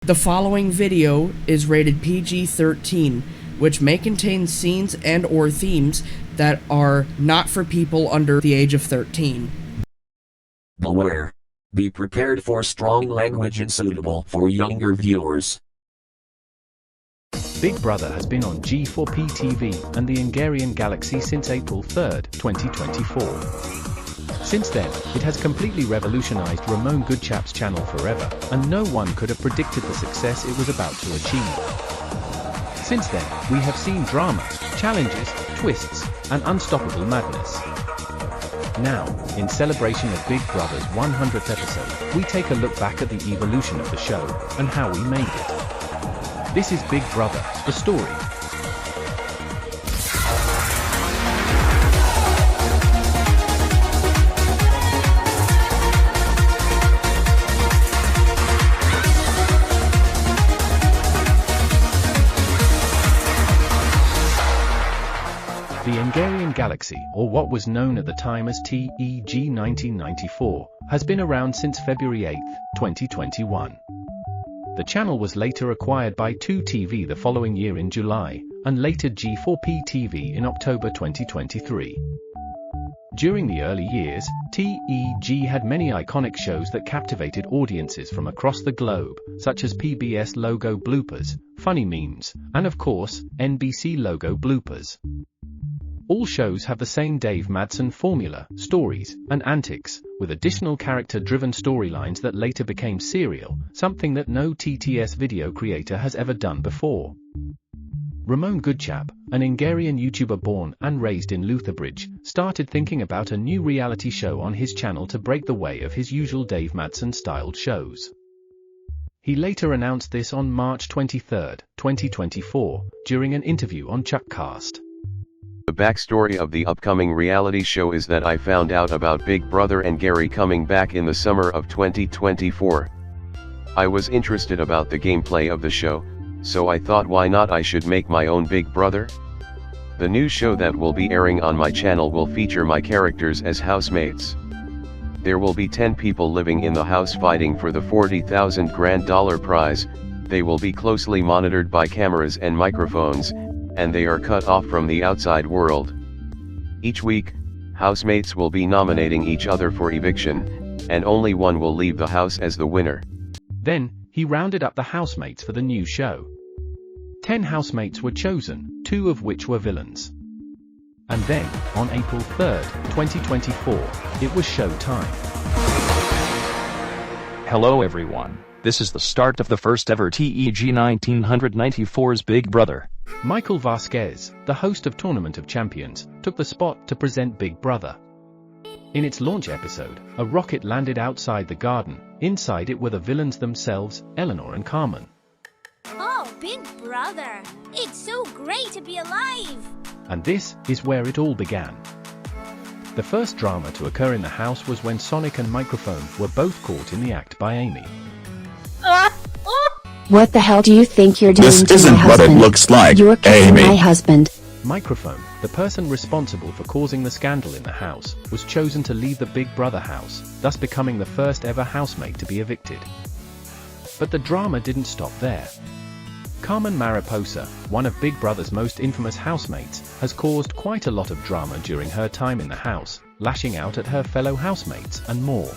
The following video is rated PG-13, which may contain scenes and/or themes that are not for people under the age of 13. Beware. Be prepared for strong language and suitable for younger viewers. Big Brother has been on G4P TV and the Hungarian Galaxy since April 3, 2024. Since then, it has completely revolutionized Ramon Goodchap's channel forever, and no one could have predicted the success it was about to achieve. Since then, we have seen drama, challenges, twists, and unstoppable madness. Now, in celebration of Big Brother's 100th episode, we take a look back at the evolution of the show, and how we made it. This is Big Brother, the story. The Hungarian Galaxy, or what was known at the time as TEG 1994, has been around since February 8, 2021. The channel was later acquired by 2TV the following year in July, and later G4P TV in October 2023. During the early years, TEG had many iconic shows that captivated audiences from across the globe, such as PBS logo bloopers, funny memes, and of course, NBC logo bloopers. All shows have the same Dave Madsen formula, stories, and antics, with additional character-driven storylines that later became serial, something that no TTS video creator has ever done before. Ramon Goodchap, an Hungarian YouTuber born and raised in Lutherbridge, started thinking about a new reality show on his channel to break the way of his usual Dave Madsen-styled shows. He later announced this on March 23, 2024, during an interview on Chuckcast. The backstory of the upcoming reality show is that I found out about Big Brother and Gary coming back in the summer of 2024. I was interested about the gameplay of the show, so I thought why not I should make my own Big Brother? The new show that will be airing on my channel will feature my characters as housemates. There will be 10 people living in the house fighting for the $40,000 grand prize. They will be closely monitored by cameras and microphones, and they are cut off from the outside world. Each week, housemates will be nominating each other for eviction, and only one will leave the house as the winner. Then, he rounded up the housemates for the new show. 10 housemates were chosen, 2 of which were villains. And then, on April 3, 2024, it was show time. Hello everyone, this is the start of the first ever TEG 1994's Big Brother. Michael Vasquez, the host of Tournament of Champions, took the spot to present Big Brother. In its launch episode, a rocket landed outside the garden. Inside it were the villains themselves, Eleanor and Carmen. Oh, Big Brother! It's so great to be alive! And this is where it all began. The first drama to occur in the house was when Sonic and Microphone were both caught in the act by Amy. What the hell do you think you're doing This to isn't my what husband? it looks like, You're kissing Amy. my husband. Microphone, the person responsible for causing the scandal in the house, was chosen to leave the Big Brother house, thus becoming the first ever housemate to be evicted. But the drama didn't stop there. Carmen Mariposa, one of Big Brother's most infamous housemates, has caused quite a lot of drama during her time in the house, lashing out at her fellow housemates and more.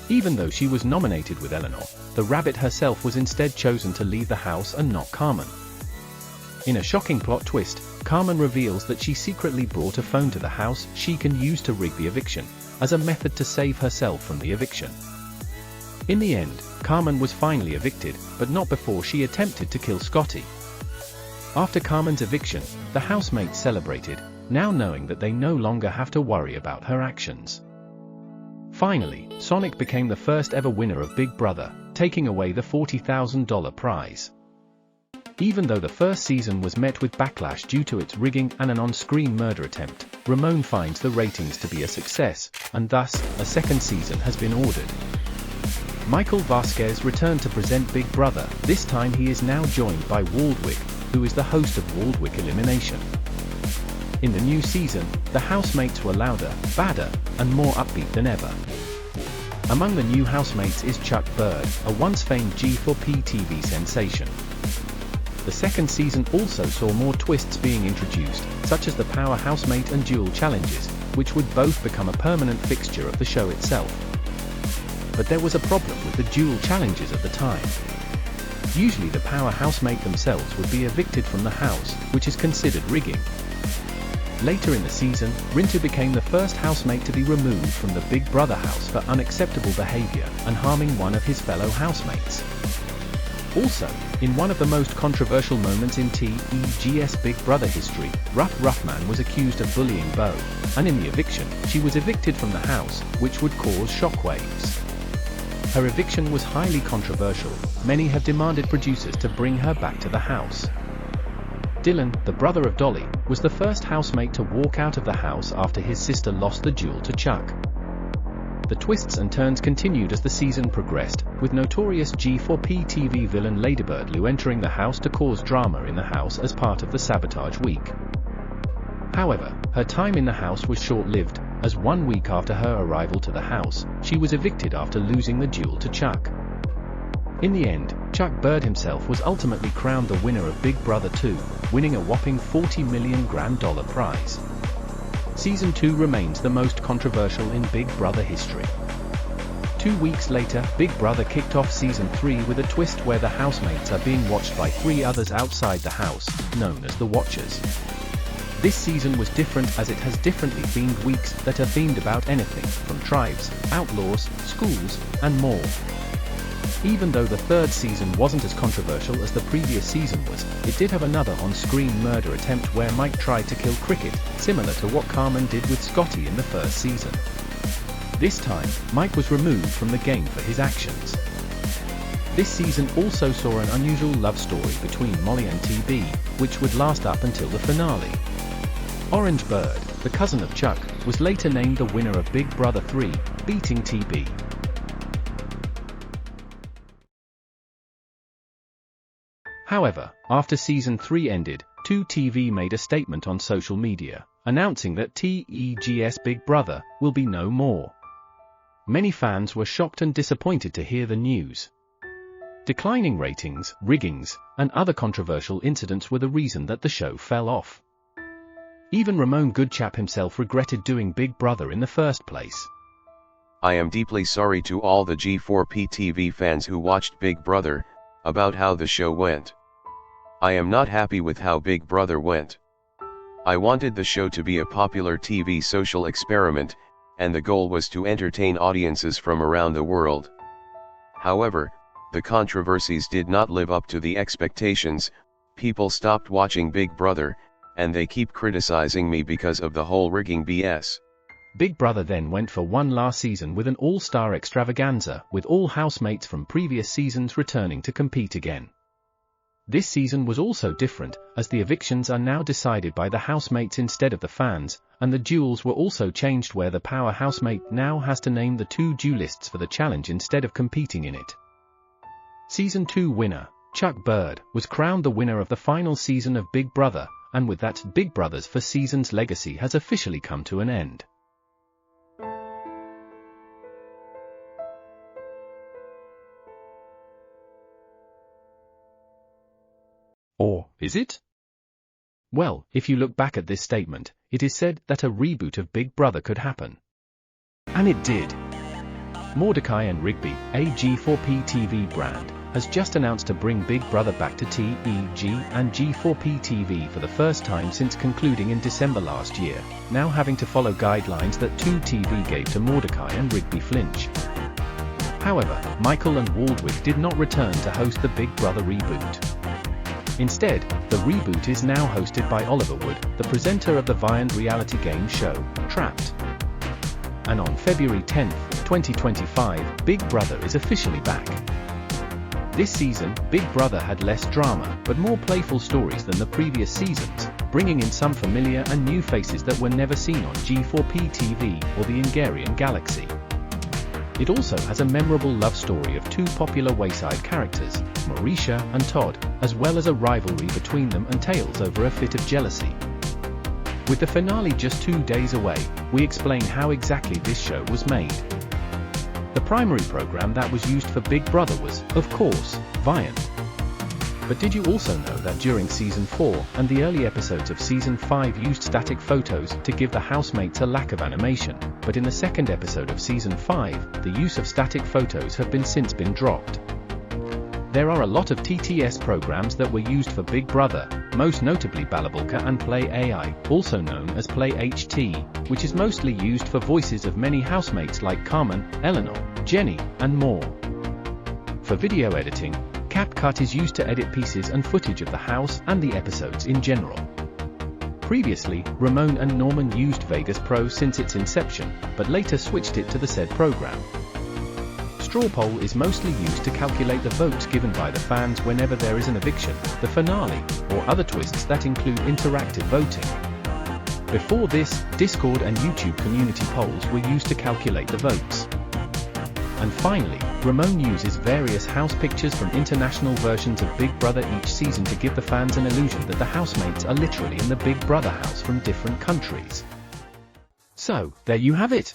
Even though she was nominated with Eleanor, the rabbit herself was instead chosen to leave the house and not Carmen. In a shocking plot twist, Carmen reveals that she secretly brought a phone to the house she can use to rig the eviction, as a method to save herself from the eviction. In the end, Carmen was finally evicted, but not before she attempted to kill Scotty. After Carmen's eviction, the housemates celebrated, now knowing that they no longer have to worry about her actions. Finally, Sonic became the first ever winner of Big Brother, taking away the $40,000 prize. Even though the first season was met with backlash due to its rigging and an on-screen murder attempt, Ramon finds the ratings to be a success, and thus, a second season has been ordered. Michael Vasquez returned to present Big Brother. This time he is now joined by Waldwick, who is the host of Waldwick Elimination. In the new season, the housemates were louder, badder, and more upbeat than ever. Among the new housemates is Chuck Bird, a once famed G4P TV sensation. The second season also saw more twists being introduced, such as the Power Housemate and Duel challenges, which would both become a permanent fixture of the show itself. But there was a problem with the Duel challenges at the time. Usually the Power Housemate themselves would be evicted from the house, which is considered rigging. Later in the season, Rintu became the first housemate to be removed from the Big Brother house for unacceptable behavior and harming one of his fellow housemates. Also, in one of the most controversial moments in TEGS Big Brother history, Ruffman was accused of bullying Bo, and in the eviction, she was evicted from the house, which would cause shockwaves. Her eviction was highly controversial. Many have demanded producers to bring her back to the house. Dylan, the brother of Dolly, was the first housemate to walk out of the house after his sister lost the duel to Chuck. The twists and turns continued as the season progressed, with notorious G4P TV villain Ladybird Lou entering the house to cause drama in the house as part of the sabotage week. However, her time in the house was short-lived, as 1 week after her arrival to the house, she was evicted after losing the duel to Chuck. In the end, Chuck Bird himself was ultimately crowned the winner of Big Brother 2, winning a whopping $40 million prize. Season 2 remains the most controversial in Big Brother history. 2 weeks later, Big Brother kicked off Season 3 with a twist where the housemates are being watched by 3 others outside the house, known as the Watchers. This season was different as it has differently themed weeks that are themed about anything, from tribes, outlaws, schools, and more. Even though the third season wasn't as controversial as the previous season was, it did have another on-screen murder attempt where Mike tried to kill Cricket, similar to what Carmen did with Scotty in the first season. This time, Mike was removed from the game for his actions. This season also saw an unusual love story between Molly and TB, which would last up until the finale. Orange Bird, the cousin of Chuck, was later named the winner of Big Brother 3, beating TB. However, after Season 3 ended, 2TV made a statement on social media, announcing that TEGS Big Brother will be no more. Many fans were shocked and disappointed to hear the news. Declining ratings, riggings, and other controversial incidents were the reason that the show fell off. Even Ramon Goodchap himself regretted doing Big Brother in the first place. I am deeply sorry to all the G4P TV fans who watched Big Brother, about how the show went. I am not happy with how Big Brother went. I wanted the show to be a popular TV social experiment, and the goal was to entertain audiences from around the world. However, the controversies did not live up to the expectations. People stopped watching Big Brother, and they keep criticizing me because of the whole rigging BS. Big Brother then went for one last season with an all-star extravaganza, with all housemates from previous seasons returning to compete again. This season was also different, as the evictions are now decided by the housemates instead of the fans, and the duels were also changed where the power housemate now has to name the 2 duelists for the challenge instead of competing in it. Season 2 winner, Chuck Bird, was crowned the winner of the final season of Big Brother, and with that, Big Brother's 4 seasons legacy has officially come to an end. Or is it? Well, if you look back at this statement, it is said that a reboot of Big Brother could happen. And it did. Mordecai and Rigby, a G4P TV brand, has just announced to bring Big Brother back to TEG and G4P TV for the first time since concluding in December last year, now having to follow guidelines that 2TV gave to Mordecai and Rigby Flinch. However, Michael and Waldwick did not return to host the Big Brother reboot. Instead, the reboot is now hosted by Oliver Wood, the presenter of the Viand reality game show, Trapped. And on February 10, 2025, Big Brother is officially back. This season, Big Brother had less drama, but more playful stories than the previous seasons, bringing in some familiar and new faces that were never seen on G4P TV or the Hungarian Galaxy. It also has a memorable love story of 2 popular Wayside characters, Mauricia and Todd, as well as a rivalry between them and Tails over a fit of jealousy. With the finale just 2 days away, we explain how exactly this show was made. The primary program that was used for Big Brother was, of course, Viant. But did you also know that during Season 4 and the early episodes of Season 5 used static photos to give the housemates a lack of animation, but in the second episode of Season 5, the use of static photos have since been dropped. There are a lot of TTS programs that were used for Big Brother, most notably Balabolka and Play AI, also known as Play HT, which is mostly used for voices of many housemates like Carmen, Eleanor, Jenny, and more. For video editing, CapCut is used to edit pieces and footage of the house and the episodes in general. Previously, Ramon and Norman used Vegas Pro since its inception, but later switched it to the said program. Straw poll is mostly used to calculate the votes given by the fans whenever there is an eviction, the finale, or other twists that include interactive voting. Before this, Discord and YouTube community polls were used to calculate the votes. And finally, Ramon uses various house pictures from international versions of Big Brother each season to give the fans an illusion that the housemates are literally in the Big Brother house from different countries. So, there you have it.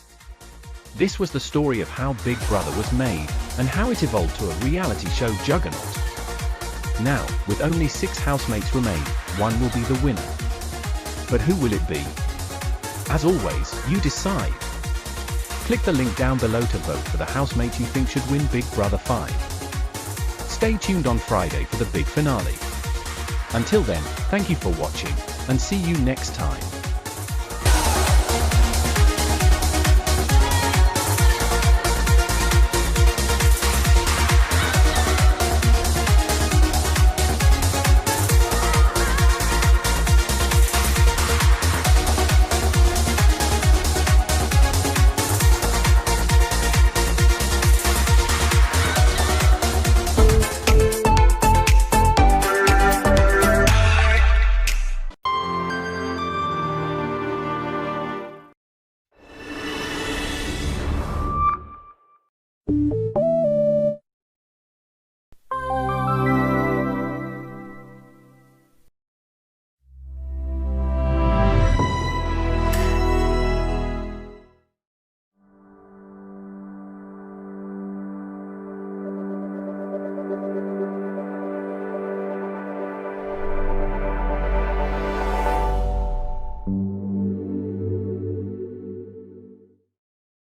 This was the story of how Big Brother was made, and how it evolved to a reality show juggernaut. Now, with only 6 housemates remain, one will be the winner. But who will it be? As always, you decide. Click the link down below to vote for the housemate you think should win Big Brother 5. Stay tuned on Friday for the big finale. Until then, thank you for watching, and see you next time.